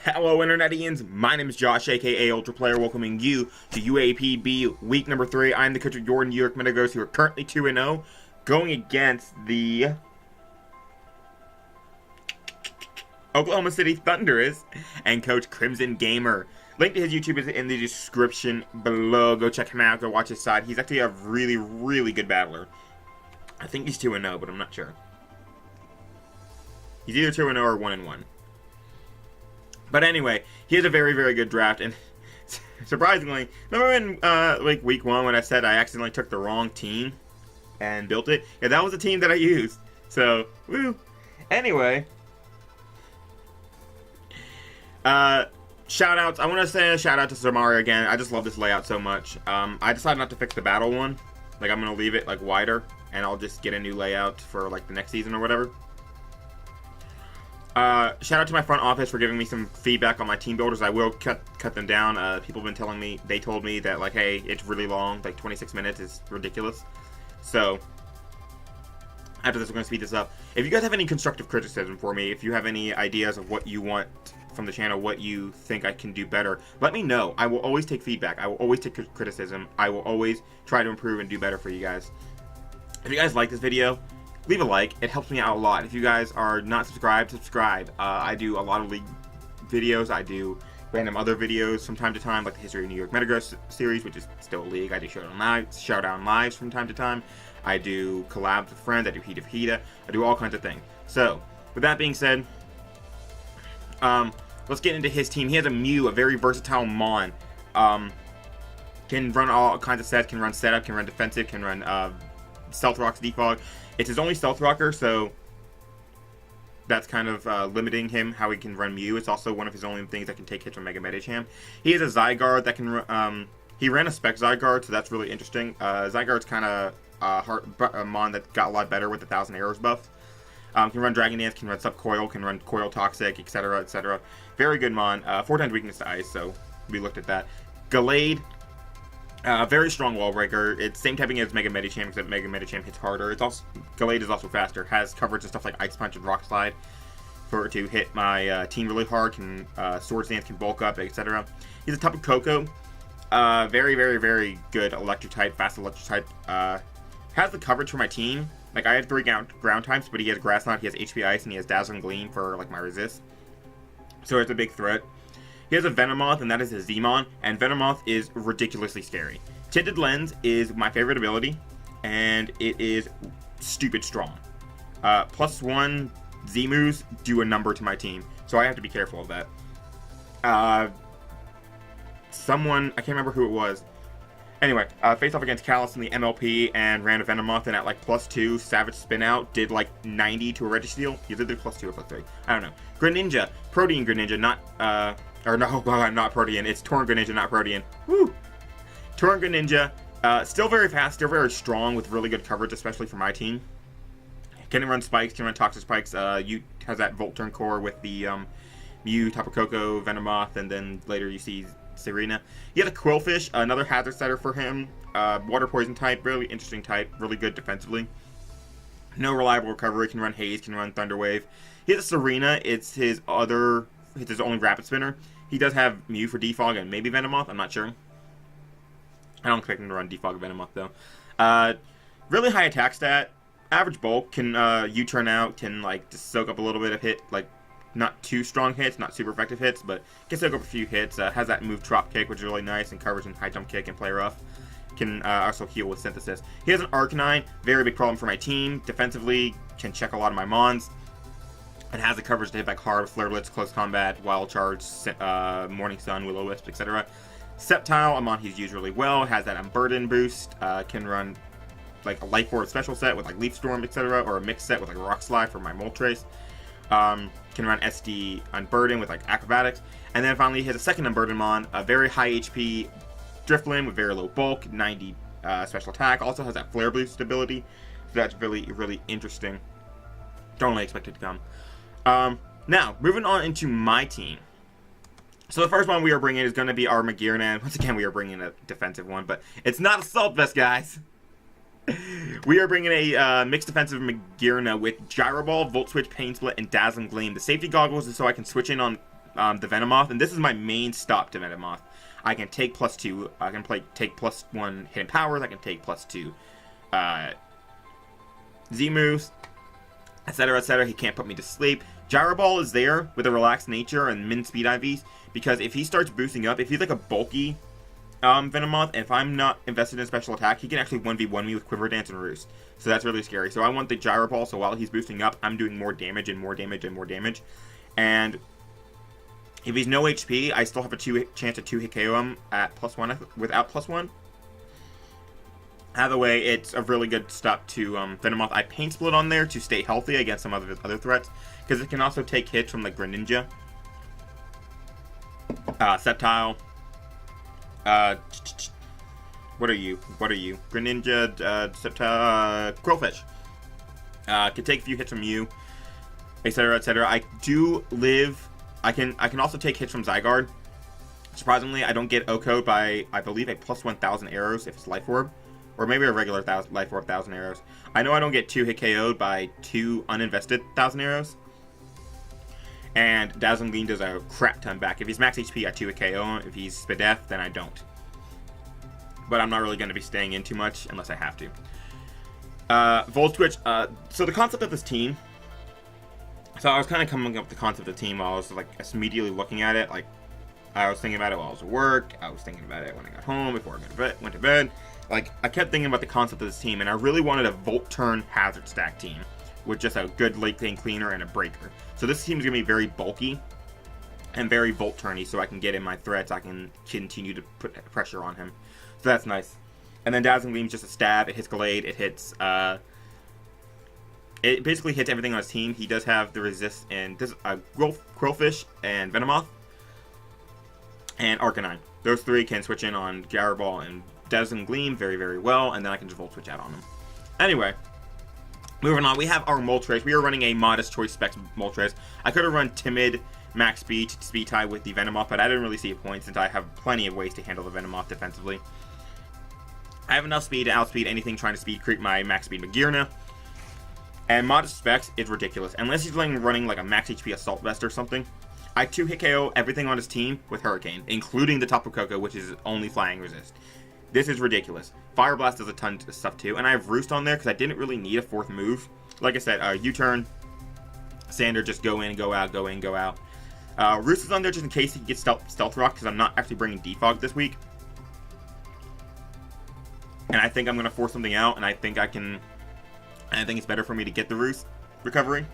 Hello Internetians, my name is Josh aka Ultra Player, welcoming you to UAPB week number 3. I'm the coach of your New York Metagross, who are currently 2-0, going against the Oklahoma City Thundurus and Coach Crimson Gamer. Link to his YouTube is in the description below. Go check him out, go watch his side. He's actually a really good battler. I think he's 2-0, but I'm not sure. He's either 2-0 or 1-1. But anyway, he has a very good draft, and surprisingly, remember in like week 1 when I said I accidentally took the wrong team and built it? Yeah, that was the team that I used. So, woo. Anyway, shout outs. I want to say a shout out to Zomory again. I just love this layout so much. I decided not to fix the battle one. Like, I'm gonna leave it like wider, and I'll just get a new layout for like the next season or whatever. Shout out to my front office for giving me some feedback on my team builders. I will cut them down. People have been telling me, they told me that like, hey, it's really long, like 26 minutes is ridiculous. So after this, we're going to speed this up. If you guys have any constructive criticism for me, if you have any ideas of what you want from the channel, what you think I can do better, let me know. I will always take feedback. I will always take criticism. I will always try to improve and do better for you guys. If you guys like this video, leave a like. It helps me out a lot. If you guys are not subscribed, subscribe. I do a lot of league videos. I do random other videos from time to time, like the History of New York Metagross series, which is still a league. I do showdown lives from time to time. I do collabs with friends. I do Heat of Hita. I do all kinds of things. So, with that being said, let's get into his team. He has a Mew, a very versatile Mon. Can run all kinds of sets. Can run setup. Can run defensive. Can run Stealth Rocks, Defog. It's his only Stealth Rocker, so that's kind of limiting him how he can run Mew. It's also one of his only things that can take hits from Mega Medicham. He has a Zygarde that can he ran a Spec Zygarde, so that's really interesting. Zygarde's kind of a Mon that got a lot better with the 1,000 Arrows buff. Can run Dragon Dance, can run Sub-Coil, can run Coil Toxic, etc., etc. Very good Mon. 4 times weakness to Ice, so we looked at that. Gallade. Very strong wall breaker. It's same typing as Mega Medicham, except Mega Medicham hits harder. It's also Gallade is also faster. Has coverage and stuff like Ice Punch and Rock Slide to hit my team really hard. Can Swords Dance, can bulk up, etc. He's a Tapu Koko. Very good Electric type, fast Electric type. Has the coverage for my team. Like, I have 3 ground types, but he has Grass Knot, he has HP Ice, and he has Dazzling Gleam for like my resist. So it's a big threat. He has a Venomoth, and that is his Zmon, and Venomoth is ridiculously scary. Tinted Lens is my favorite ability, and it is stupid strong. +1 Z-moves do a number to my team, so I have to be careful of that. Someone, I can't remember who it was. Anyway, faced off against Callus in the MLP and ran a Venomoth, and at like +2, Savage Spin Out did like 90 to a Registeel. He's either +2 or +3. I don't know. Greninja, Protean Greninja, not, or no, not Protean. It's Torn Greninja, not Protean. Woo! Torn Greninja, still very fast, still very strong with really good coverage, especially for my team. Can run Spikes, can run Toxic Spikes. You has that Volt Turn core with the Mew, Tapu Koko, Venomoth, and then later you see Serena. He has a Quillfish, another hazard setter for him. Water Poison type, really interesting type, really good defensively. No reliable recovery, can run Haze, can run Thunder Wave. He has a Serena, it's his only Rapid Spinner. He does have Mew for Defog and maybe Venomoth, I'm not sure. I don't expect him to run Defog or Venomoth though. Really high attack stat, average bulk, can U-turn out, can like just soak up a little bit of hit, like not too strong hits, not super effective hits, but can soak up a few hits. Has that move Trop Kick, which is really nice, and coverage and high jump kick and play rough. Can also heal with Synthesis. He has an Arcanine, very big problem for my team. Defensively, can check a lot of my Mons. And has the coverage to hit back hard with Flare Blitz, Close Combat, Wild Charge, Morning Sun, Will-O-Wisp, etc. Sceptile, a Mon he's used really well. Has that Unburden boost. Can run like a Life Orb special set with like Leaf Storm, etc. Or a mixed set with like Rock Slide for my Moltres. Can run SD Unburden with like Acrobatics. And then finally he has a second Unburden Mon, a very high HP Drifloon with very low bulk, 90 special attack. Also has that Flare Boost ability. So that's really interesting. Don't really expect it to come. Now, moving on into my team. So the first one we are bringing is going to be our Magirnan. Once again, we are bringing a defensive one, but it's not Assault Vest, guys. We are bringing a mixed defensive Magirna with Gyro Ball, Volt Switch, Pain Split, and Dazzling Gleam. The safety goggles is so I can switch in on the Venomoth, and this is my main stop to Venomoth. I can take +2. I can take +1 hidden powers. I can take +2 Z moves, etc., etc. He can't put me to sleep. Gyro Ball is there with a relaxed nature and min speed IVs, because if he starts boosting up, if he's like a bulky Venomoth, if I'm not invested in special attack, he can actually 1v1 me with Quiver Dance and Roost. So that's really scary. So I want the Gyro Ball, so while he's boosting up, I'm doing more damage and more damage and more damage. And if he's no HP, I still have a chance to 2-hit KO him at +1 without +1. Either way, it's a really good stop to Venomoth. I Pain Split on there to stay healthy against some other threats, because it can also take hits from like Greninja, Sceptile. What are you? Greninja, Sceptile, Quillfish. Can take a few hits from you, etc., etc. I do live. I can also take hits from Zygarde. Surprisingly, I don't get OHKO'd by, I believe, a +1000 arrows if it's Life Orb, or maybe a regular Life Orb 1000 arrows. I know I don't get 2-hit KO'd by 2 uninvested 1000 arrows. And Dazzling Gleam does a crap ton back. If he's max HP, I 2-hit KO him. If he's Spadef, then I don't. But I'm not really going to be staying in too much unless I have to. Volt Switch. So the concept of this team. So I was kind of coming up with the concept of the team while I was like immediately looking at it. Like, I was thinking about it while I was at work. I was thinking about it when I got home, before I went to bed. Like, I kept thinking about the concept of this team, and I really wanted a Volt Turn Hazard Stack team with just a good late lane cleaner and a breaker. So this team is going to be very bulky and very Volt Turny, so I can get in my threats. I can continue to put pressure on him. So that's nice. And then Dazzling Gleam is just a stab. It hits Glade. It hits, it basically hits everything on his team. He does have the resist and this Quillfish and Venomoth and Arcanine. Those three can switch in on Gyro Ball and Dazzling Gleam very, very well, and then I can just Volt Switch out on them. Anyway, moving on, we have our Moltres. We are running a Modest Choice Specs Moltres. I could have run Timid, Max Speed, Speed Tie with the Venomoth, but I didn't really see a point since I have plenty of ways to handle the Venomoth defensively. I have enough speed to outspeed anything trying to speed creep my Max Speed Magearna. And Modest Specs is ridiculous. Unless he's running like a Max HP Assault Vest or something, I 2-hit KO everything on his team with Hurricane, including the Tapu Koko, which is only Flying Resist. This is ridiculous. Fire Blast does a ton of stuff too, and I have Roost on there because I didn't really need a fourth move. Like I said, U-turn, Sander, just go in, go out, go in, go out. Roost is on there just in case he gets Stealth Rock, because I'm not actually bringing Defog this week. And I think I'm going to force something out, and I think it's better for me to get the Roost recovery.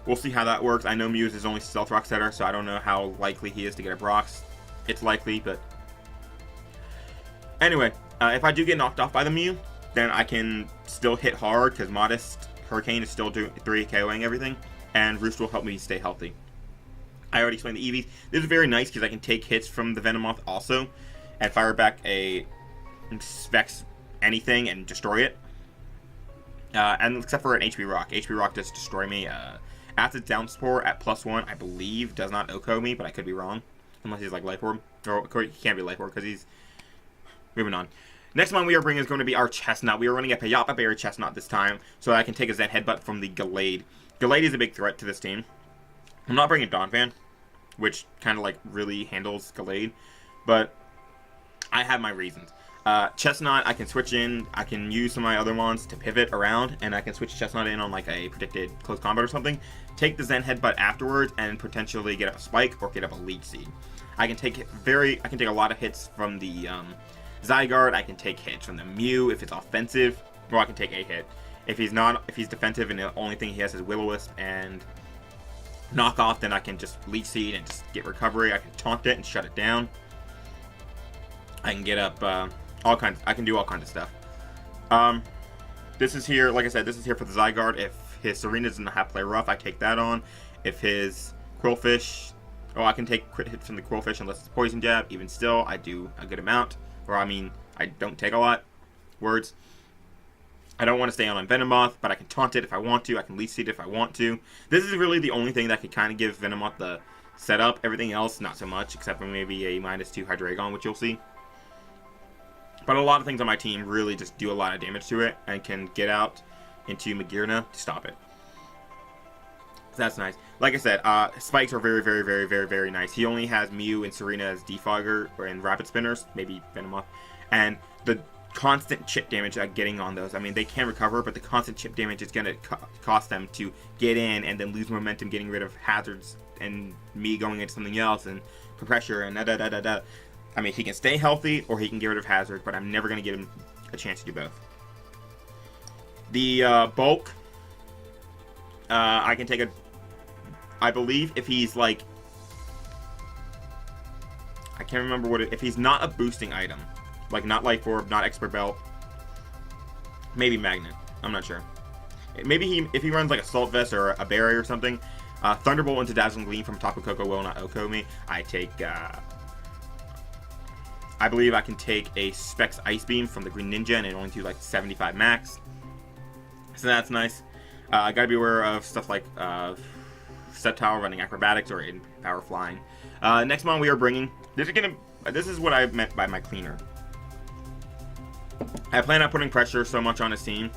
We'll see how that works. I know Muse is only Stealth Rock setter, so I don't know how likely he is to get a Brox. It's likely, but... Anyway, if I do get knocked off by the Mew, then I can still hit hard, because Modest Hurricane is still doing 3 KOing everything, and Roost will help me stay healthy. I already explained the EVs. This is very nice, because I can take hits from the Venomoth also, and fire back a Specs anything and destroy it. And except for an HP Rock. HP Rock does destroy me. Acid Downpour at +1, I believe, does not OHKO me, but I could be wrong. Unless he's like Life Orb. Or he can't be Life Orb, because he's... Moving on. Next one we are bringing is going to be our Chestnut. We are running a Payapa Berry Chestnut this time, so I can take a Zen Headbutt from the Gallade. Gallade is a big threat to this team. I'm not bringing Donphan, which kind of like really handles Gallade, but I have my reasons. Chestnut, I can switch in, I can use some of my other ones to pivot around, and I can switch Chestnut in on like a predicted close combat or something, take the Zen Headbutt afterwards, and potentially get up a Spike or get up a Leech Seed. I can take a lot of hits from the Zygarde. I can take hits from the Mew if it's offensive, or I can take a hit. If he's defensive and the only thing he has is Will-O-Wisp and Knockoff, then I can just Leech Seed and just get recovery. I can taunt it and shut it down. I can get up I can do all kinds of stuff. This is here, like I said, this is here for the Zygarde. If his Serena doesn't have Play Rough, I take that on. If his Quillfish, I can take crit hits from the Quillfish unless it's Poison Jab. Even still, I do a good amount. Or, I mean, I don't take a lot. Words. I don't want to stay on Venomoth, but I can taunt it if I want to. I can Leech Seed if I want to. This is really the only thing that could kind of give Venomoth the setup. Everything else, not so much, except for maybe a -2 Hydreigon, which you'll see. But a lot of things on my team really just do a lot of damage to it and can get out into Magearna to stop it. So that's nice. Like I said, spikes are very, very, very, very, very nice. He only has Mew and Serena as defogger or in rapid spinners, maybe Venomoth, and the constant chip damage getting on those. I mean, they can recover, but the constant chip damage is going to cost them to get in and then lose momentum, getting rid of hazards and me going into something else and pressure and da-da-da-da-da. I mean, he can stay healthy or he can get rid of hazards, but I'm never going to give him a chance to do both. The bulk, I can take a... I believe if he's like... I can't remember what it... If he's not a boosting item, like not Life Orb, not Expert Belt, maybe Magnet. I'm not sure. Maybe if he runs like Assault Vest or a Barrier or something, Thunderbolt into Dazzling Gleam from Tapu Koko will not OHKO me. I take... I believe I can take a Specs Ice Beam from the Green Ninja and it only do like 75 max. So that's nice. I gotta be aware of stuff like Sceptile running Acrobatics or in Power Flying. Next mon we are bringing. This is what I meant by my cleaner. I plan on putting pressure so much on his team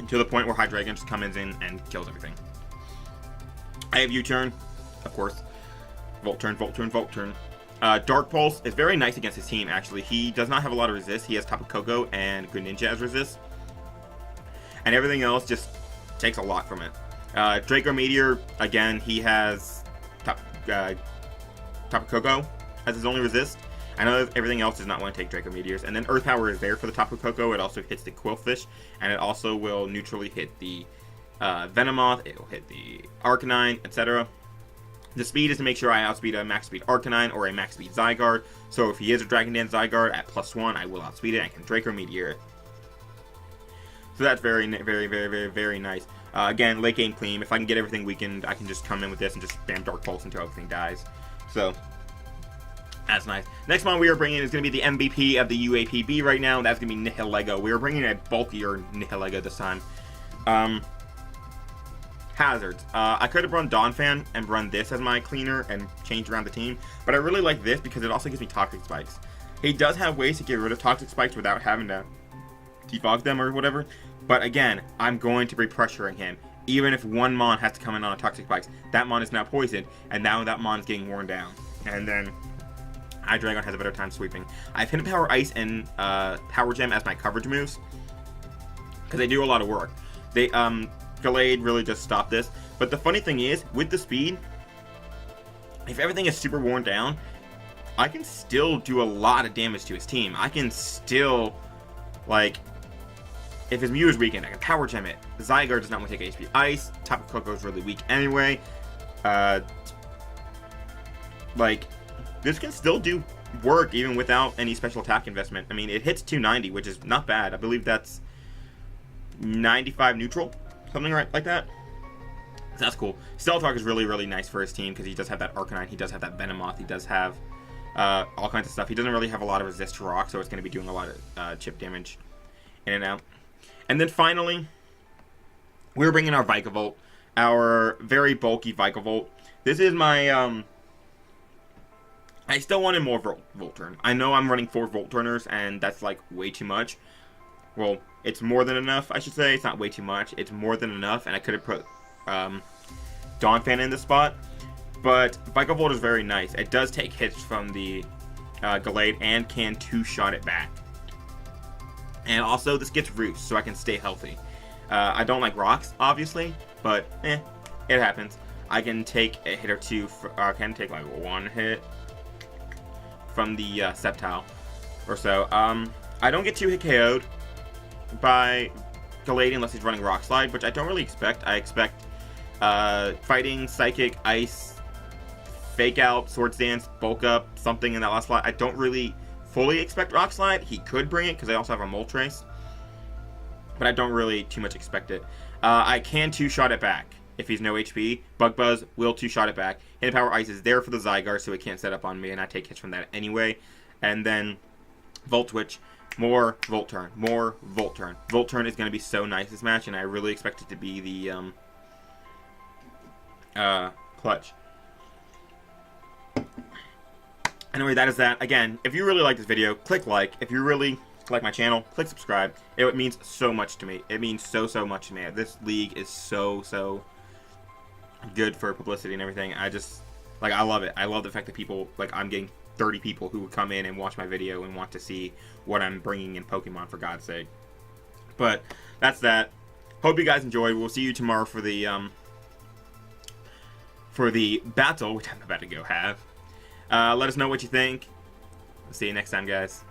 to the point where Hydreigon just comes in and kills everything. I have U-Turn, of course. Volt Turn, Volt Turn, Volt Turn. Dark Pulse is very nice against his team, actually. He does not have a lot of resist. He has Tapu Koko and Greninja as resist. And everything else just takes a lot from it. Draco Meteor, again, he has Tapu Koko as his only resist. I know everything else does not want to take Draco Meteors. And then Earth Power is there for the Tapu Koko. It also hits the Quillfish. And it also will neutrally hit the Venomoth. It will hit the Arcanine, etc. The speed is to make sure I outspeed a max speed Arcanine or a max speed Zygarde. So if he is a Dragon Dance Zygarde at +1, I will outspeed it and can Draco Meteor it. So that's very, very, very, very, very nice. Again, late game clean. If I can get everything weakened, I can just come in with this and just spam Dark Pulse until everything dies. So that's nice. Next one we are bringing is going to be the MVP of the UAPB right now. That's going to be Nihilego. We are bringing a bulkier Nihilego this time. Hazards. I could have run Donphan and run this as my cleaner and changed around the team, but I really like this because it also gives me Toxic Spikes. He does have ways to get rid of Toxic Spikes without having to defog them or whatever, but again, I'm going to be pressuring him. Even if one Mon has to come in on a Toxic Spikes, that Mon is now poisoned, and now that Mon is getting worn down. And then Hydreigon has a better time sweeping. I've hit Power Ice and Power Gem as my coverage moves, because they do a lot of work. They, Gallade really just stopped this. But the funny thing is, with the speed, if everything is super worn down, I can still do a lot of damage to his team. I can still, like, if his Mew is weakened, I can Power Gem it. Zygarde does not want to take HP Ice. Tapu Koko is really weak anyway. Like, this can still do work even without any special attack investment. I mean, it hits 290, which is not bad. I believe that's 95 neutral. Something like that. So that's cool. Stealth Rock is really, really nice for his team because he does have that Arcanine, he does have that Venomoth, he does have all kinds of stuff. He doesn't really have a lot of resist to rock, so it's going to be doing a lot of chip damage in and out. And then finally, we're bringing our Vikavolt, our very bulky Vikavolt. This is my, I still wanted more Volt Turn. I know I'm running 4 Volt Turners, and that's like way too much. Well, it's more than enough, I should say. It's not way too much. It's more than enough, and I could have put Donphan in this spot. But Vikavolt is very nice. It does take hits from the Gallade and can 2-shot it back. And also, this gets Roost, so I can stay healthy. I don't like rocks, obviously, but it happens. I can take a hit or two. I can take like 1 hit from the Sceptile or so. I don't get 2-hit KO'd by Gallade unless he's running Rock Slide, which I don't really expect. I expect Fighting, Psychic, Ice, Fake Out, Swords Dance, Bulk Up, something in that last slot. I don't really fully expect Rock Slide. He could bring it because I also have a Moltres, but I don't really too much expect it. I can 2-shot it back if he's no HP. Bug Buzz will 2-shot it back. Hidden Power Ice is there for the Zygarde, so it can't set up on me, and I take hits from that anyway. And then Volt Switch. More Volt Turn. More Volt Turn. Volt Turn is going to be so nice this match, and I really expect it to be the clutch. Anyway, that is that. Again, if you really like this video, click like. If you really like my channel, click subscribe. It means so much to me. It means so much to me. This league is so good for publicity and everything. I love it. I love the fact that people, like, I'm getting 30 people who would come in and watch my video and want to see what I'm bringing in Pokemon, for God's sake. But that's that. Hope you guys enjoyed. We'll see you tomorrow for the battle, which I'm about to go have. Let us know what you think. See you next time, guys.